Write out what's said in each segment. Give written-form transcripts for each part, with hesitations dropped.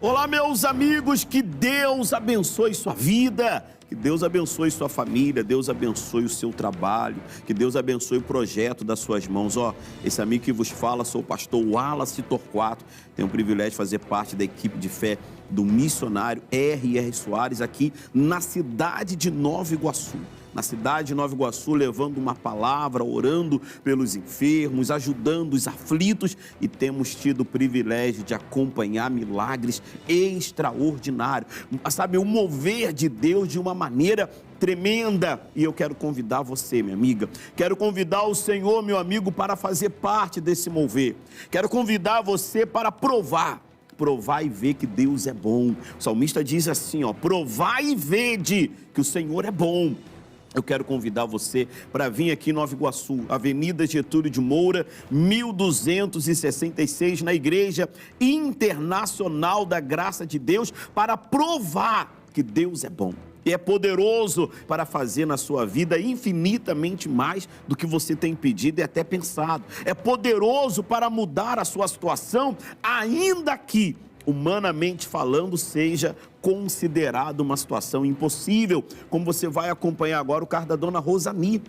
Olá, meus amigos, que Deus abençoe sua vida, que Deus abençoe sua família, Deus abençoe o seu trabalho, que Deus abençoe o projeto das suas mãos. Esse amigo que vos fala, sou o pastor Wallace Torquato, tenho o privilégio de fazer parte da equipe de fé do missionário R.R. Soares aqui na cidade de Nova Iguaçu. Na cidade de Nova Iguaçu, levando uma palavra, orando pelos enfermos, ajudando os aflitos, e temos tido o privilégio de acompanhar milagres extraordinários. Sabe, o mover de Deus de uma maneira tremenda. E eu quero convidar você, minha amiga, quero convidar o Senhor, meu amigo, para fazer parte desse mover. Quero convidar você para provar e ver que Deus é bom. O salmista diz assim, provai e vede que o Senhor é bom. Eu quero convidar você para vir aqui em Nova Iguaçu, Avenida Getúlio de Moura, 1266, na Igreja Internacional da Graça de Deus, para provar que Deus é bom. E é poderoso para fazer na sua vida infinitamente mais do que você tem pedido e até pensado. É poderoso para mudar a sua situação, ainda que, humanamente falando, seja considerado uma situação impossível, como você vai acompanhar agora o caso da dona Rosani.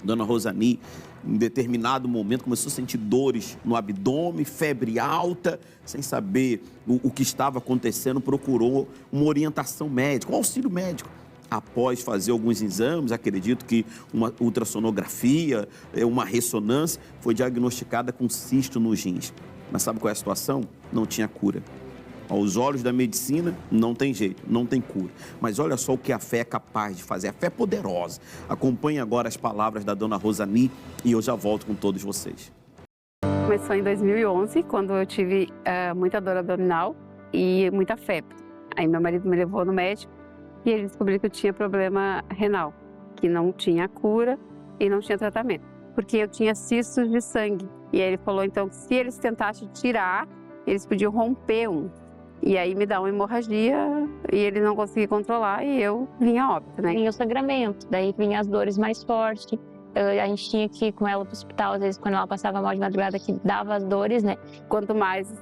Dona Rosani, em determinado momento, começou a sentir dores no abdômen, febre alta, sem saber o que estava acontecendo, procurou uma orientação médica, um auxílio médico. Após fazer alguns exames, acredito que uma ultrassonografia, uma ressonância, foi diagnosticada com cisto nos rins. Mas sabe qual é a situação? Não tinha cura. Aos olhos da medicina, não tem jeito, não tem cura. Mas olha só o que a fé é capaz de fazer. A fé é poderosa. Acompanhe agora as palavras da dona Rosani e eu já volto com todos vocês. Começou em 2011, quando eu tive muita dor abdominal e muita febre. Aí meu marido me levou no médico e ele descobriu que eu tinha problema renal, que não tinha cura e não tinha tratamento, porque eu tinha cistos de sangue. E aí ele falou, então, que se eles tentassem tirar, eles podiam romper um. E aí me dá uma hemorragia e ele não conseguia controlar e eu vinha a óbito, né? Vinha o sangramento, daí vinha as dores mais fortes. A gente tinha que ir com ela para o hospital, às vezes quando ela passava mal de madrugada, que dava as dores, né? Quanto mais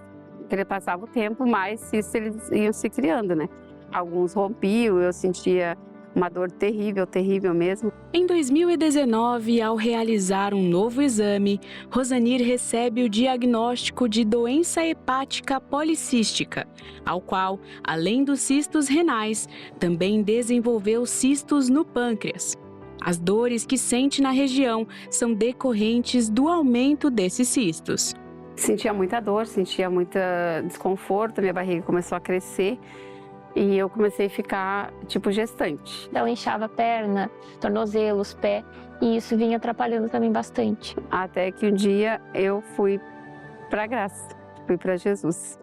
ele passava o tempo, mais cistos eles iam se criando, né? Alguns rompiam, eu sentia uma dor terrível, terrível mesmo. Em 2019, ao realizar um novo exame, Rosanir recebe o diagnóstico de doença hepática policística, ao qual, além dos cistos renais, também desenvolveu cistos no pâncreas. As dores que sente na região são decorrentes do aumento desses cistos. Sentia muita dor, sentia muito desconforto, minha barriga começou a crescer. E eu comecei a ficar, tipo, gestante. Ela inchava a perna, tornozelos, pé, e isso vinha atrapalhando também bastante. Até que um dia eu fui para a graça, fui para Jesus.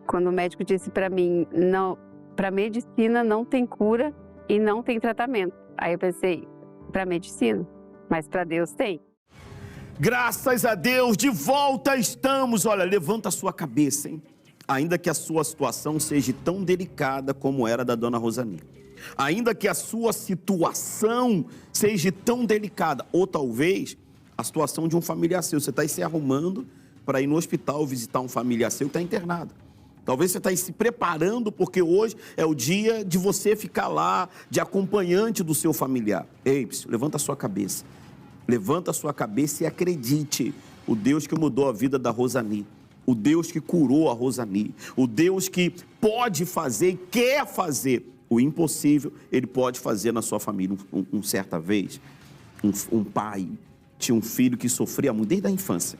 Quando o médico disse para mim, não, para medicina não tem cura e não tem tratamento. Aí eu pensei, para medicina, mas para Deus tem. Graças a Deus, de volta estamos. Olha, levanta a sua cabeça, hein? Ainda que a sua situação seja tão delicada como era da dona Rosani, ainda que a sua situação seja tão delicada, ou talvez a situação de um familiar seu, você está aí se arrumando para ir no hospital visitar um familiar seu que está internado. Talvez você está aí se preparando porque hoje é o dia de você ficar lá de acompanhante do seu familiar. Ei, levanta a sua cabeça. Levanta a sua cabeça e acredite, o Deus que mudou a vida da Rosani, o Deus que curou a Rosani, o Deus que pode fazer e quer fazer o impossível, Ele pode fazer na sua família. Certa vez, um pai tinha um filho que sofria muito desde a infância.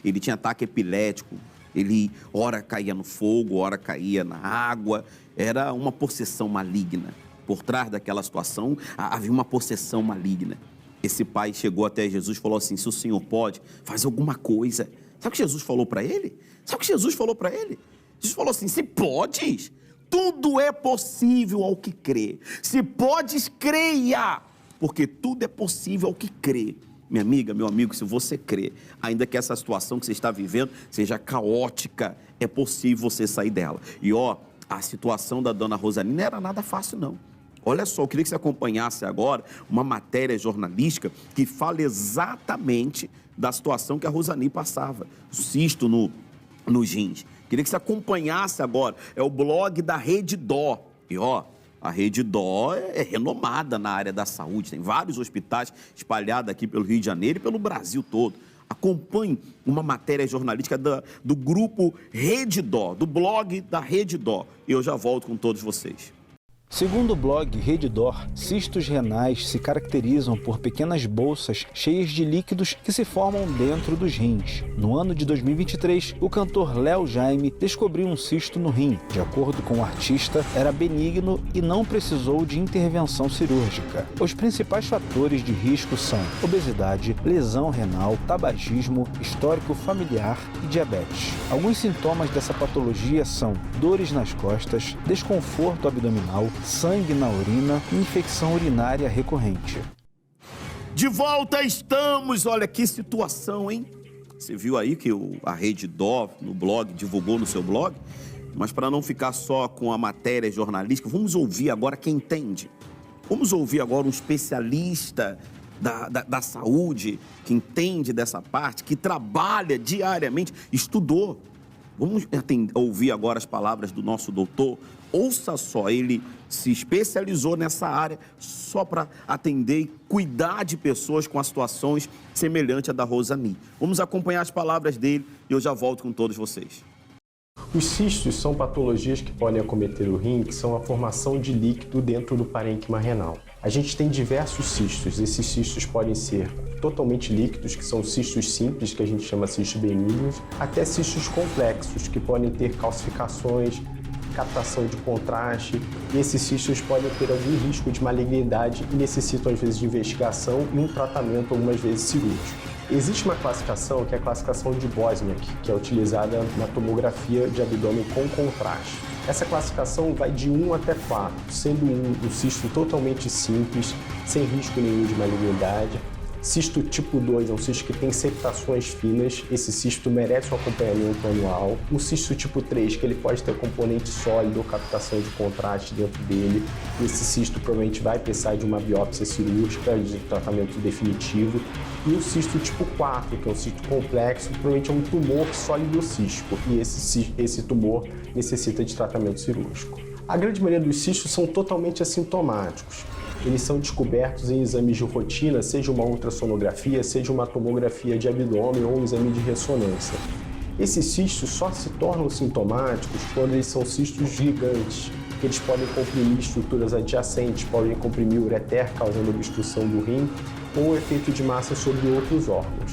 Ele tinha ataque epilético, ele ora caía no fogo, ora caía na água, era uma possessão maligna. Por trás daquela situação havia uma possessão maligna. Esse pai chegou até Jesus e falou assim, se o Senhor pode, faz alguma coisa. Sabe o que Jesus falou para ele? Sabe o que Jesus falou para ele? Jesus falou assim, se podes, tudo é possível ao que crê. Se podes, creia, porque tudo é possível ao que crê. Minha amiga, meu amigo, se você crê, ainda que essa situação que você está vivendo seja caótica, é possível você sair dela. E a situação da dona Rosani não era nada fácil, não. Olha só, eu queria que você acompanhasse agora uma matéria jornalística que fala exatamente da situação que a Rosani passava. O cisto nos rins. Queria que você acompanhasse agora. É o blog da Rede Dó. E ó, a Rede Dó é renomada na área da saúde. Tem vários hospitais espalhados aqui pelo Rio de Janeiro e pelo Brasil todo. Acompanhe uma matéria jornalística do grupo Rede Dó, do blog da Rede Dó. E eu já volto com todos vocês. Segundo o blog Reddor, cistos renais se caracterizam por pequenas bolsas cheias de líquidos que se formam dentro dos rins. No ano de 2023, o cantor Léo Jaime descobriu um cisto no rim. De acordo com o artista, era benigno e não precisou de intervenção cirúrgica. Os principais fatores de risco são obesidade, lesão renal, tabagismo, histórico familiar e diabetes. Alguns sintomas dessa patologia são dores nas costas, desconforto abdominal, sangue na urina e infecção urinária recorrente. De volta estamos! Olha que situação, hein? Você viu aí que a Rede Dó, no blog, divulgou no seu blog? Mas para não ficar só com a matéria jornalística, vamos ouvir agora quem entende. Vamos ouvir agora um especialista da saúde, que entende dessa parte, que trabalha diariamente, estudou. Vamos ouvir agora as palavras do nosso doutor. Ouça só, ele se especializou nessa área só para atender e cuidar de pessoas com as situações semelhantes à da Rosani. Vamos acompanhar as palavras dele e eu já volto com todos vocês. Os cistos são patologias que podem acometer o rim, que são a formação de líquido dentro do parênquima renal. A gente tem diversos cistos. Esses cistos podem ser totalmente líquidos, que são cistos simples, que a gente chama cistos benignos, até cistos complexos, que podem ter calcificações, captação de contraste, e esses cistos podem ter algum risco de malignidade e necessitam, às vezes, de investigação e um tratamento, algumas vezes, cirúrgico. Existe uma classificação, que é a classificação de Wozniak, que é utilizada na tomografia de abdômen com contraste. Essa classificação vai de 1 até 4, sendo 1 um cisto totalmente simples, sem risco nenhum de malignidade. Cisto tipo 2 é um cisto que tem septações finas, esse cisto merece um acompanhamento anual. Um cisto tipo 3, que ele pode ter componente sólido ou captação de contraste dentro dele. Esse cisto provavelmente vai precisar de uma biópsia cirúrgica, de tratamento definitivo. E o cisto tipo 4, que é um cisto complexo, provavelmente é um tumor sólidocístico, e esse tumor necessita de tratamento cirúrgico. A grande maioria dos cistos são totalmente assintomáticos. Eles são descobertos em exames de rotina, seja uma ultrassonografia, seja uma tomografia de abdômen ou um exame de ressonância. Esses cistos só se tornam sintomáticos quando eles são cistos gigantes, que eles podem comprimir estruturas adjacentes, podem comprimir o ureter, causando obstrução do rim, ou efeito de massa sobre outros órgãos.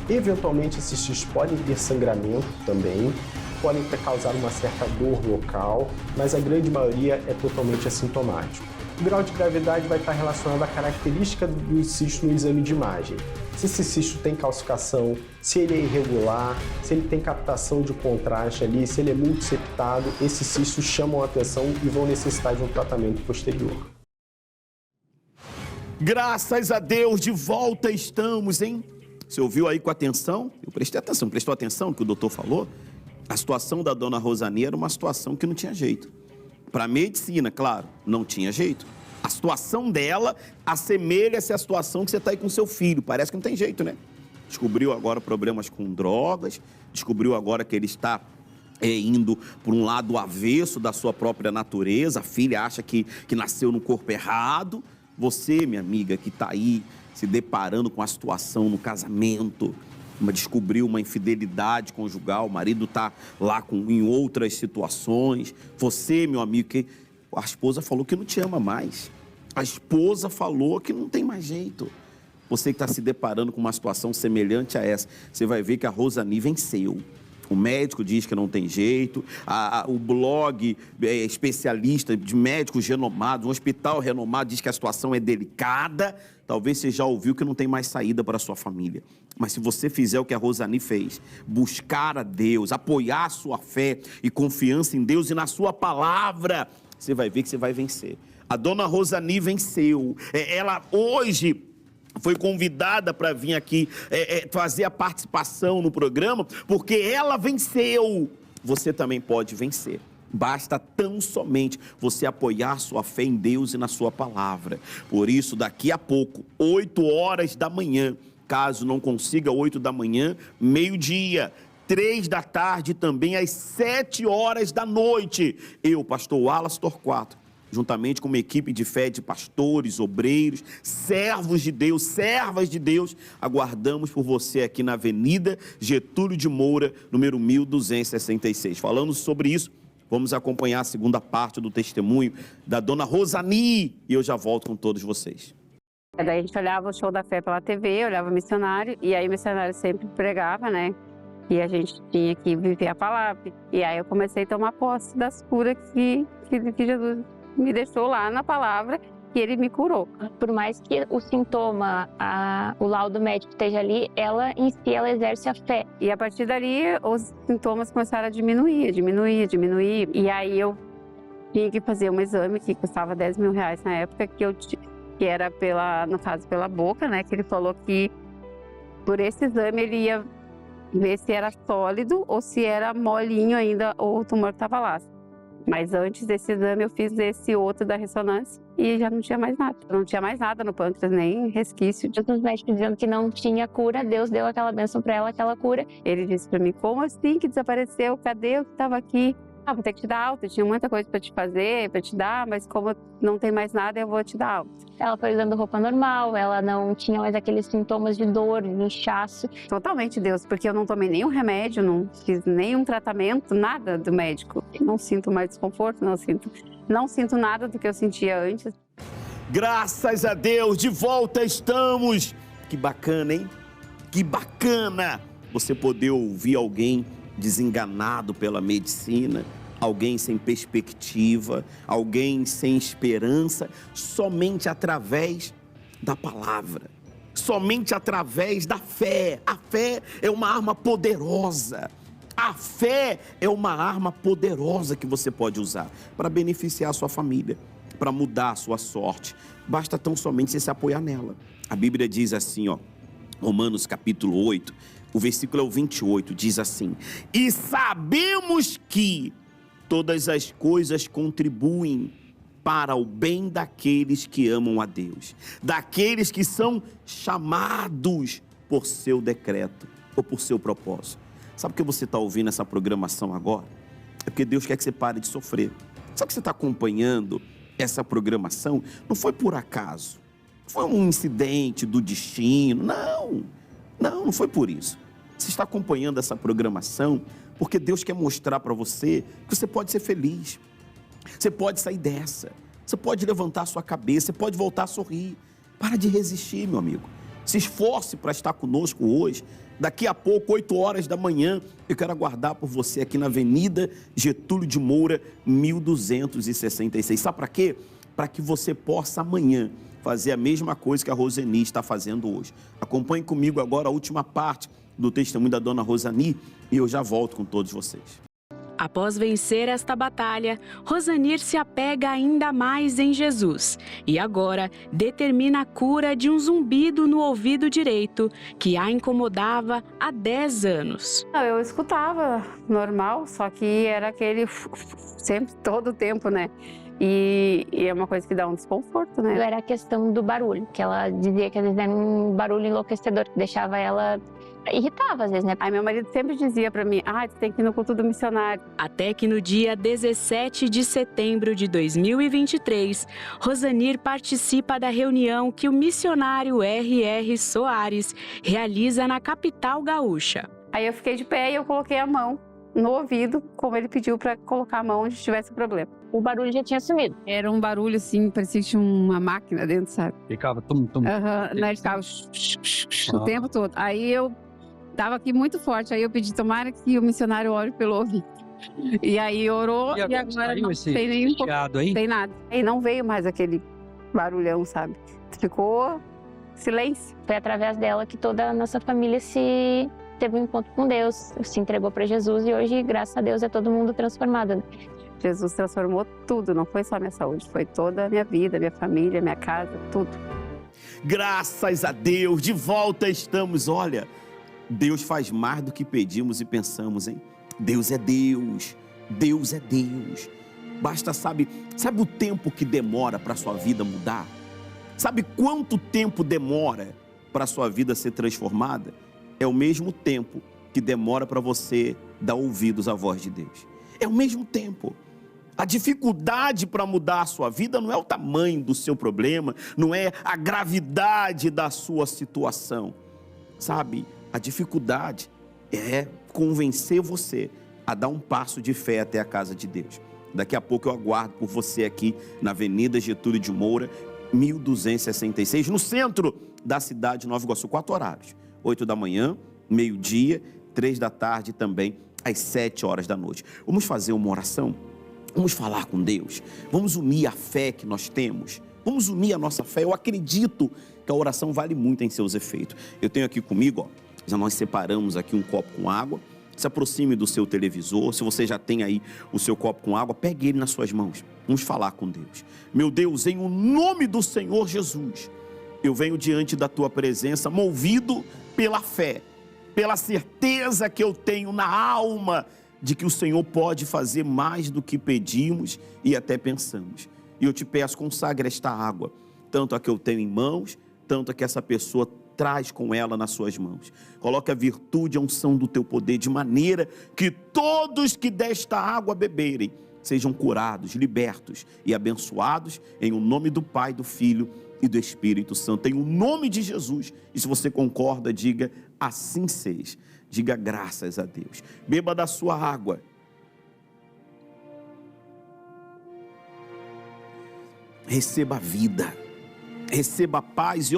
Eventualmente, esses cistos podem ter sangramento também, podem causar uma certa dor local, mas a grande maioria é totalmente assintomático. O grau de gravidade vai estar relacionado à característica do cisto no exame de imagem. Se esse cisto tem calcificação, se ele é irregular, se ele tem captação de contraste ali, se ele é multiseptado, esses cistos chamam a atenção e vão necessitar de um tratamento posterior. Graças a Deus, de volta estamos, hein? Você ouviu aí com atenção? Eu prestei atenção, prestou atenção no que o doutor falou? A situação da dona Rosani era uma situação que não tinha jeito. Para a medicina, claro, não tinha jeito. A situação dela assemelha-se à situação que você está aí com seu filho. Parece que não tem jeito, né? Descobriu agora problemas com drogas, descobriu agora que ele está indo por um lado avesso da sua própria natureza. A filha acha que nasceu no corpo errado. Você, minha amiga, que está aí se deparando com a situação no casamento, descobriu uma infidelidade conjugal, o marido está lá em outras situações. Você, meu amigo, que a esposa falou que não te ama mais. A esposa falou que não tem mais jeito. Você que está se deparando com uma situação semelhante a essa, você vai ver que a Rosani venceu. O médico diz que não tem jeito, o blog especialista de médicos renomados, um hospital renomado diz que a situação é delicada. Talvez você já ouviu que não tem mais saída para a sua família. Mas se você fizer o que a Rosani fez, buscar a Deus, apoiar a sua fé e confiança em Deus e na sua palavra, você vai ver que você vai vencer. A dona Rosani venceu. Ela hoje foi convidada para vir aqui fazer a participação no programa, porque ela venceu. Você também pode vencer. Basta tão somente você apoiar sua fé em Deus e na sua palavra. Por isso, daqui a pouco, 8 horas da manhã, caso não consiga 8 da manhã, meio-dia, 3 da tarde e também às 7 horas da noite. Eu, pastor Wallace Torquato, juntamente com uma equipe de fé de pastores, obreiros, servos de Deus, servas de Deus, aguardamos por você aqui na Avenida Getúlio de Moura, número 1266. Falando sobre isso, vamos acompanhar a segunda parte do testemunho da dona Rosani e eu já volto com todos vocês. Daí a gente olhava o show da fé pela TV, olhava o missionário, e aí o missionário sempre pregava, né? E a gente tinha que viver a palavra. E aí eu comecei a tomar posse das curas que Jesus me deixou lá na palavra, e ele me curou. Por mais que o sintoma, o laudo médico esteja ali, ela em si, ela exerce a fé. E a partir dali, os sintomas começaram a diminuir. E aí eu tinha que fazer um exame que custava 10 mil reais na época, que era no caso pela boca, né? Que ele falou que por esse exame ele ia ver se era sólido ou se era molinho ainda ou o tumor estava lá. Mas antes desse exame eu fiz esse outro da ressonância e já não tinha mais nada. Não tinha mais nada no pâncreas, nem resquício. Os médicos dizendo que não tinha cura, Deus deu aquela bênção para ela, aquela cura. Ele disse para mim, como assim que desapareceu? Cadê o que estava aqui? Vou ter que te dar alta, tinha muita coisa para te fazer, para te dar, mas como não tem mais nada, eu vou te dar alta. Ela foi usando roupa normal, ela não tinha mais aqueles sintomas de dor, de inchaço. Totalmente Deus, porque eu não tomei nenhum remédio, não fiz nenhum tratamento, nada do médico. Não sinto mais desconforto, não sinto nada do que eu sentia antes. Graças a Deus, de volta estamos. Que bacana, hein? Que bacana você poder ouvir alguém desenganado pela medicina, alguém sem perspectiva, alguém sem esperança, somente através da palavra, somente através da fé. A fé é uma arma poderosa. A fé é uma arma poderosa que você pode usar para beneficiar a sua família, para mudar a sua sorte. Basta tão somente você se apoiar nela. A Bíblia diz assim, ó, Romanos capítulo 8, o versículo é o 28, diz assim: e sabemos que todas as coisas contribuem para o bem daqueles que amam a Deus, daqueles que são chamados por seu decreto ou por seu propósito. Sabe por que você está ouvindo essa programação agora? É porque Deus quer que você pare de sofrer. Sabe que você está acompanhando essa programação? Não foi por acaso, não foi um incidente do destino, não foi por isso. Você está acompanhando essa programação porque Deus quer mostrar para você que você pode ser feliz, você pode sair dessa, você pode levantar a sua cabeça, você pode voltar a sorrir. Para de resistir, meu amigo. Se esforce para estar conosco hoje. Daqui a pouco, 8 horas da manhã, eu quero aguardar por você aqui na Avenida Getúlio de Moura, 1266. Sabe para quê? Para que você possa amanhã fazer a mesma coisa que a Rosani está fazendo hoje. Acompanhe comigo agora a última parte do testemunho da dona Rosani e eu já volto com todos vocês. Após vencer esta batalha, Rosanir se apega ainda mais em Jesus e agora determina a cura de um zumbido no ouvido direito que a incomodava há 10 anos. Eu escutava normal, só que era aquele sempre, todo o tempo, né? E é uma coisa que dá um desconforto, né? Era a questão do barulho, que ela dizia que às vezes era um barulho enlouquecedor, que deixava ela... irritava às vezes, né? Aí meu marido sempre dizia pra mim, você tem que ir no culto do missionário. Até que no dia 17 de setembro de 2023, Rosanir participa da reunião que o missionário R.R. Soares realiza na capital gaúcha. Aí eu fiquei de pé e eu coloquei a mão no ouvido, como ele pediu pra colocar a mão onde tivesse o problema. O barulho já tinha sumido. Era um barulho assim, parecia que tinha uma máquina dentro, sabe? Ficava tum. Ele ficava o tempo todo. Aí eu tava aqui muito forte, aí eu pedi, tomara que o missionário ore pelo ouvido. E aí orou, e agora não tem nem aí? Tem nada. Aí não veio mais aquele barulhão, sabe? Ficou silêncio. Foi através dela que toda a nossa família teve um encontro com Deus, se entregou para Jesus e hoje, graças a Deus, é todo mundo transformado. Jesus transformou tudo, não foi só minha saúde, foi toda a minha vida, minha família, minha casa, tudo. Graças a Deus, de volta estamos. Olha, Deus faz mais do que pedimos e pensamos, hein? Deus é Deus, Deus é Deus. Basta, sabe o tempo que demora para a sua vida mudar? Sabe quanto tempo demora para a sua vida ser transformada? É o mesmo tempo que demora para você dar ouvidos à voz de Deus. É o mesmo tempo. A dificuldade para mudar a sua vida não é o tamanho do seu problema, não é a gravidade da sua situação. Sabe, a dificuldade é convencer você a dar um passo de fé até a casa de Deus. Daqui a pouco eu aguardo por você aqui na Avenida Getúlio de Moura, 1266, no centro da cidade de Nova Iguaçu. 4 horários, 8 da manhã, meio-dia, 3 da tarde e também às 7 horas da noite. Vamos fazer uma oração? Vamos falar com Deus? Vamos unir a fé que nós temos? Vamos unir a nossa fé? Eu acredito que a oração vale muito em seus efeitos. Eu tenho aqui comigo, ó, já nós separamos aqui um copo com água. Se aproxime do seu televisor. Se você já tem aí o seu copo com água, pegue ele nas suas mãos. Vamos falar com Deus. Meu Deus, em o nome do Senhor Jesus, eu venho diante da tua presença, movido pela fé, pela certeza que eu tenho na alma de que o Senhor pode fazer mais do que pedimos e até pensamos. E eu te peço, consagre esta água, tanto a que eu tenho em mãos, tanto a que essa pessoa traz com ela nas suas mãos. Coloque a virtude e a unção do teu poder, de maneira que todos que desta água beberem sejam curados, libertos e abençoados em o nome do Pai, do Filho e do Espírito Santo, em o nome de Jesus. E se você concorda, diga assim seja. Diga graças a Deus. Beba da sua água. Receba a vida, receba a paz e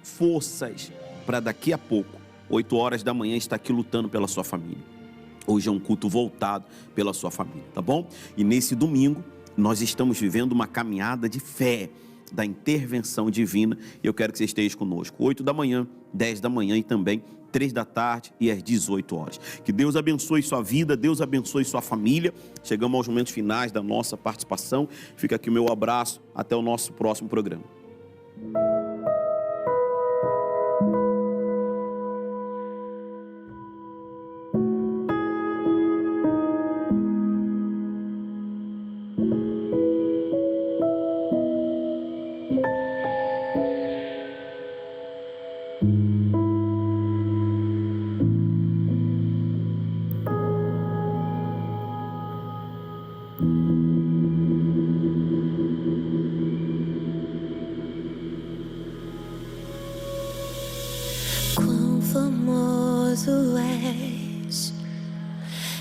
forças para daqui a pouco, 8 horas da manhã, estar aqui lutando pela sua família. Hoje é um culto voltado pela sua família, tá bom? E nesse domingo, nós estamos vivendo uma caminhada de fé, da intervenção divina, e eu quero que você esteja conosco, 8 da manhã, 10 da manhã e também 3 da tarde e às 18 horas. Que Deus abençoe sua vida, Deus abençoe sua família. Chegamos aos momentos finais da nossa participação. Fica aqui o meu abraço, até o nosso próximo programa. Famoso és,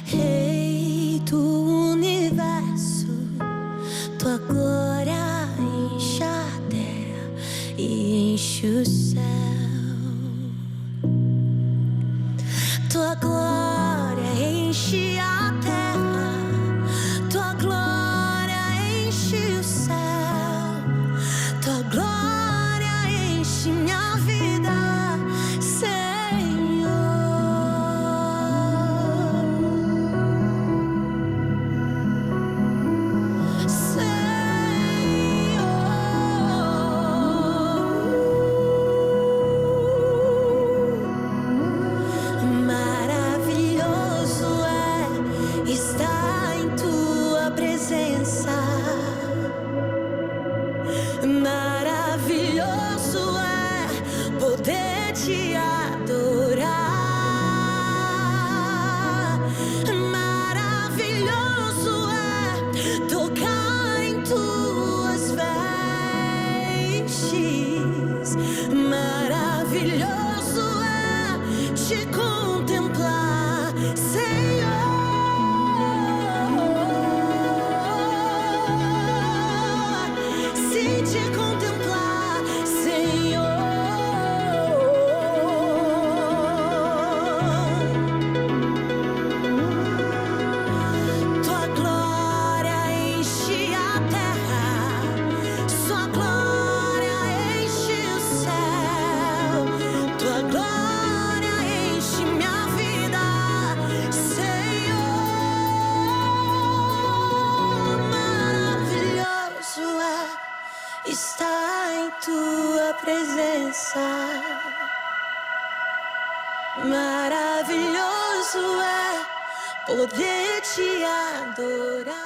Rei do universo, tua glória enche a terra e enche o céu. Tua glória enche a terra, tua glória enche o céu, tua glória enche minha vida. Maravilhoso é poder te adorar. Maravilhoso é tocar em tuas vestes. Maravilhoso é te contemplar, Senhor. Te contemplar, Senhor. Tua glória enche a terra, sua glória enche o céu, tua glória enche minha vida, Senhor. Maravilhoso é está em tua presença. Maravilhoso é poder te adorar.